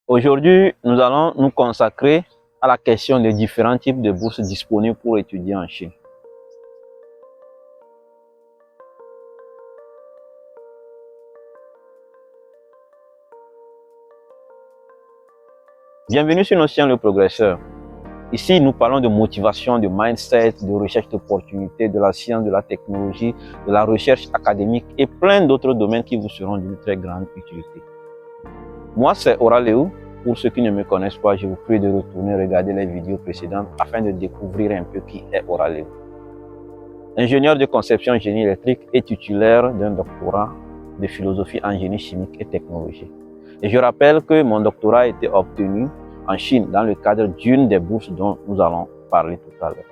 Aujourd'hui, nous allons nous consacrer à la question des différents types de bourses disponibles pour étudier en Chine. Bienvenue sur notre chaîne Le Progresseur. Ici, nous parlons de motivation, de mindset, de recherche d'opportunités, de la science, de la technologie, de la recherche académique et plein d'autres domaines qui vous seront d'une très grande utilité. Moi, c'est Oraleu. Pour ceux qui ne me connaissent pas, je vous prie de retourner regarder les vidéos précédentes afin de découvrir un peu qui est Oraleu. Ingénieur de conception en génie électrique et titulaire d'un doctorat de philosophie en génie chimique et technologie. Et je rappelle que mon doctorat a été obtenu en Chine dans le cadre d'une des bourses dont nous allons parler tout à l'heure.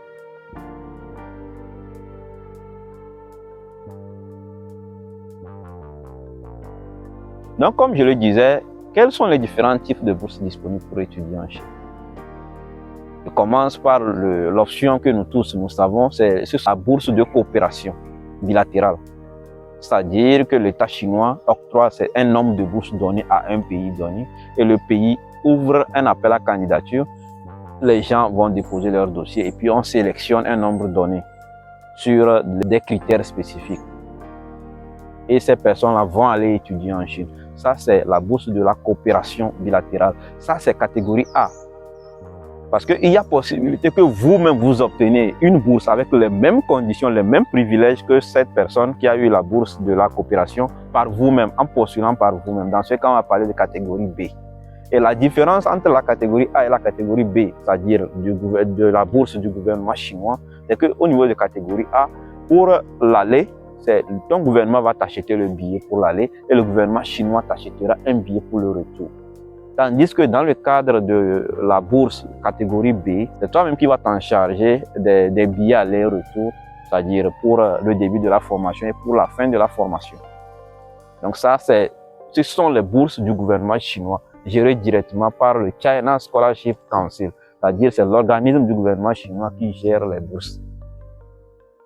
Donc, comme je le disais, quels sont les différents types de bourses disponibles pour étudier en Chine? Je commence par l'option que nous tous nous savons, c'est la bourse de coopération bilatérale. C'est-à-dire que l'État chinois octroie un nombre de bourses données à un pays donné et le pays ouvre un appel à candidature. Les gens vont déposer leur dossier et puis on sélectionne un nombre donné sur des critères spécifiques. Et ces personnes-là vont aller étudier en Chine. Ça, c'est la bourse de la coopération bilatérale. Ça, c'est catégorie A. Parce qu'il y a possibilité que vous-même vous obtenez une bourse avec les mêmes conditions, les mêmes privilèges que cette personne qui a eu la bourse de la coopération par vous-même, en postulant par vous-même. Dans ce cas, on va parler de catégorie B. Et la différence entre la catégorie A et la catégorie B, c'est-à-dire de la bourse du gouvernement chinois, c'est qu'au niveau de catégorie A, pour l'aller, ton gouvernement va t'acheter le billet pour l'aller et le gouvernement chinois t'achètera un billet pour le retour. Tandis que dans le cadre de la bourse catégorie B, c'est toi-même qui vas t'en charger des billets aller-retour, c'est-à-dire pour le début de la formation et pour la fin de la formation. Donc ça, ce sont les bourses du gouvernement chinois, gérées directement par le China Scholarship Council, c'est-à-dire c'est l'organisme du gouvernement chinois qui gère les bourses.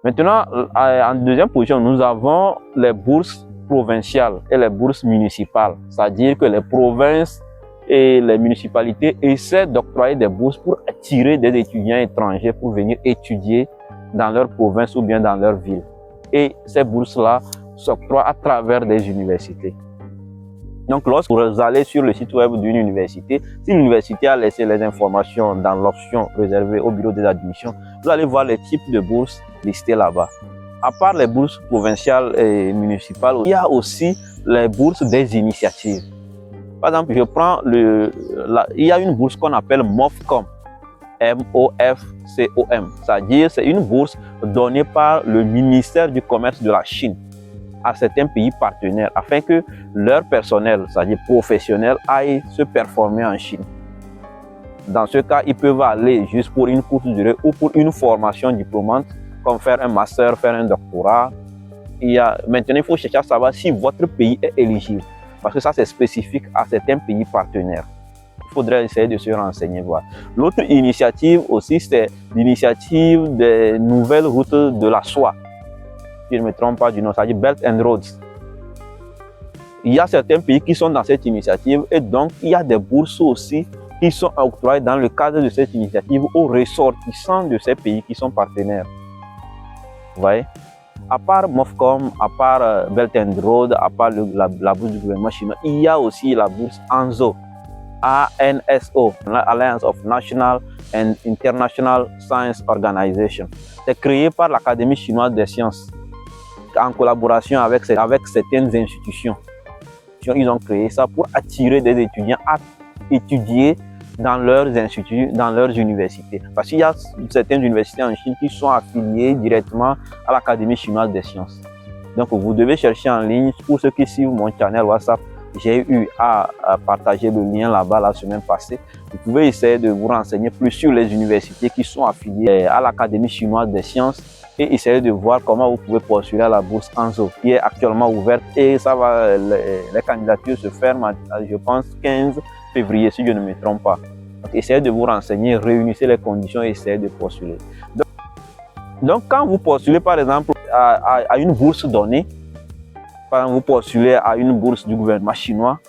Maintenant, en deuxième position, nous avons les bourses provinciales et les bourses municipales, c'est-à-dire que les provinces et les municipalités essaient d'octroyer des bourses pour attirer des étudiants étrangers pour venir étudier dans leur province ou bien dans leur ville. Et ces bourses-là s'octroient à travers des universités. Donc, lorsque vous allez sur le site web d'une université, si l'université a laissé les informations dans l'option réservée au bureau des admissions, vous allez voir les types de bourses listés là-bas. À part les bourses provinciales et municipales, il y a aussi les bourses des initiatives. Par exemple, je prends il y a une bourse qu'on appelle MOFCOM, M-O-F-C-O-M. C'est-à-dire c'est une bourse donnée par le ministère du Commerce de la Chine à certains pays partenaires afin que leur personnel, c'est-à-dire professionnel, aille se performer en Chine. Dans ce cas, ils peuvent aller juste pour une courte durée ou pour une formation diplômante, comme faire un master, faire un doctorat. Maintenant, il faut chercher à savoir si votre pays est éligible, parce que ça, c'est spécifique à certains pays partenaires. Il faudrait essayer de se renseigner, voir. L'autre initiative aussi, c'est l'initiative des nouvelles routes de la soie. Si je ne me trompe pas du nom, c'est-à-dire Belt and Roads. Il y a certains pays qui sont dans cette initiative et donc il y a des bourses aussi qui sont octroyées dans le cadre de cette initiative aux ressortissants de ces pays qui sont partenaires. Vous voyez? À part MOFCOM, à part Belt and Road, à part la bourse du gouvernement chinois, il y a aussi la bourse ANSO, ANSO, Alliance of National and International Science Organization. C'est créé par l'Académie chinoise des sciences en collaboration avec certaines institutions. Ils ont créé ça pour attirer des étudiants à étudier dans leurs instituts, dans leurs universités. Parce qu'il y a certaines universités en Chine qui sont affiliées directement à l'Académie chinoise des sciences. Donc vous devez chercher en ligne. Pour ceux qui suivent mon channel WhatsApp, j'ai eu à partager le lien là-bas la semaine passée. Vous pouvez essayer de vous renseigner plus sur les universités qui sont affiliées à l'Académie chinoise des sciences et essayer de voir comment vous pouvez postuler à la bourse ANSO qui est actuellement ouverte et ça va, les candidatures se ferment, je pense, 15 février si je ne me trompe pas. Donc, essayez de vous renseigner, réunissez les conditions et essayez de postuler. Donc quand vous postulez par exemple à une bourse donnée, par exemple, vous postulez à une bourse du gouvernement chinois,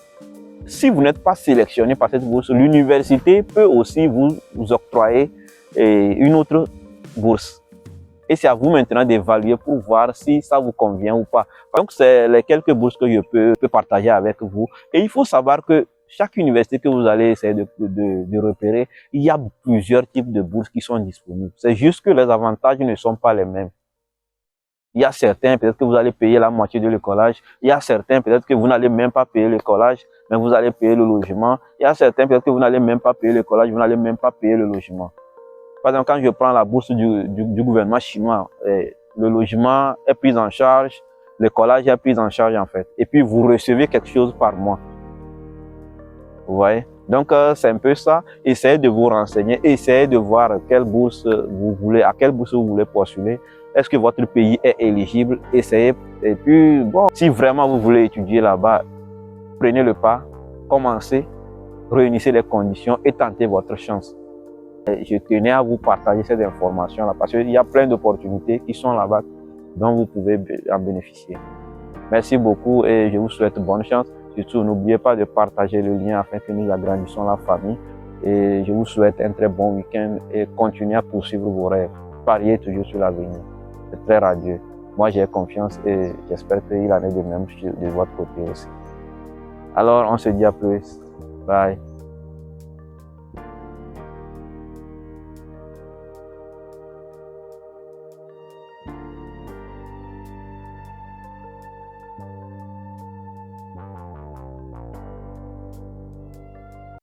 si vous n'êtes pas sélectionné par cette bourse, l'université peut aussi vous octroyer une autre bourse. Et c'est à vous maintenant d'évaluer pour voir si ça vous convient ou pas. Donc, c'est les quelques bourses que je peux partager avec vous. Et il faut savoir que chaque université que vous allez essayer de repérer, il y a plusieurs types de bourses qui sont disponibles. C'est juste que les avantages ne sont pas les mêmes. Il y a certains, peut-être que vous allez payer la moitié de l'écolage. Il y a certains, peut-être que vous n'allez même pas payer l'écolage, mais vous allez payer le logement. Il y a certains, peut-être que vous n'allez même pas payer l'écolage, vous n'allez même pas payer le logement. Par exemple, quand je prends la bourse du gouvernement chinois, le logement est pris en charge, l'écolage est pris en charge en fait. Et puis, vous recevez quelque chose par mois. Vous voyez? Donc, c'est un peu ça. Essayez de vous renseigner, essayez de voir quelle bourse vous voulez, à quelle bourse vous voulez postuler. Est-ce que votre pays est éligible? Essayez. Et puis, bon, si vraiment vous voulez étudier là-bas, prenez le pas, commencez, réunissez les conditions et tentez votre chance. Je tenais à vous partager cette information-là parce qu'il y a plein d'opportunités qui sont là-bas dont vous pouvez en bénéficier. Merci beaucoup et je vous souhaite bonne chance. Surtout, n'oubliez pas de partager le lien afin que nous agrandissons la famille. Et je vous souhaite un très bon week-end et continuez à poursuivre vos rêves. Pariez toujours sur l'avenir. C'est très radieux. Moi, j'ai confiance et j'espère qu'il en est de même de votre côté aussi. Alors, on se dit à plus. Bye.